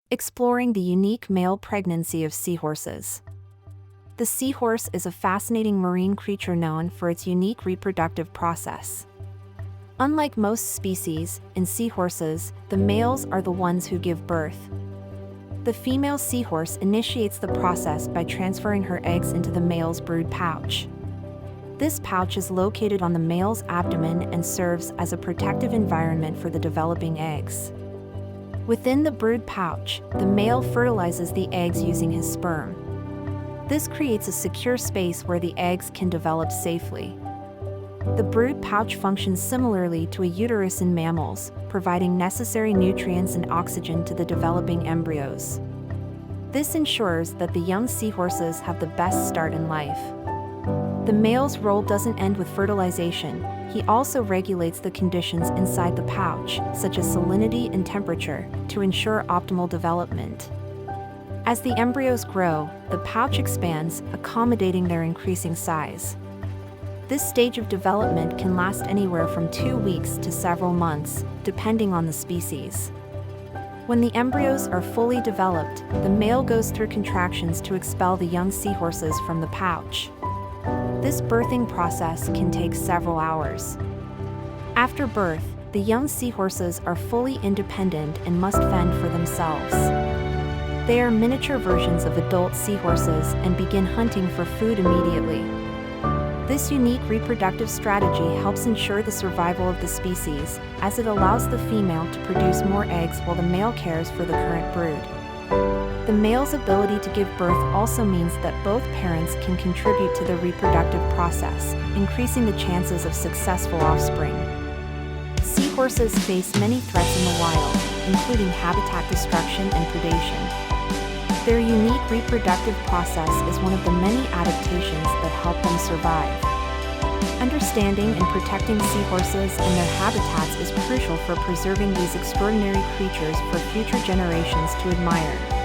Exploring the unique male pregnancy of seahorses. The seahorse is a fascinating marine creature known for its unique reproductive process. Unlike most species, in seahorses, the males are the ones who give birth. The female seahorse initiates the process by transferring her eggs into the male's brood pouch. This pouch is located on the male's abdomen and serves as a protective environment for the developing eggs. Within the brood pouch, the male fertilizes the eggs using his sperm. This creates a secure space where the eggs can develop safely. The brood pouch functions similarly to a uterus in mammals, providing necessary nutrients and oxygen to the developing embryos. This ensures that the young seahorses have the best start in life. The male's role doesn't end with fertilization. He also regulates the conditions inside the pouch, such as salinity and temperature, to ensure optimal development. As the embryos grow, the pouch expands, accommodating their increasing size. This stage of development can last anywhere from 2 weeks to several months, depending on the species. When the embryos are fully developed, the male goes through contractions to expel the young seahorses from the pouch. This birthing process can take several hours. After birth, the young seahorses are fully independent and must fend for themselves. They are miniature versions of adult seahorses and begin hunting for food immediately. This unique reproductive strategy helps ensure the survival of the species, as it allows the female to produce more eggs while the male cares for the current brood. The male's ability to give birth also means that both parents can contribute to the reproductive process, increasing the chances of successful offspring. Seahorses face many threats in the wild, including habitat destruction and predation. Their unique reproductive process is one of the many adaptations that help them survive. Understanding and protecting seahorses and their habitats is crucial for preserving these extraordinary creatures for future generations to admire.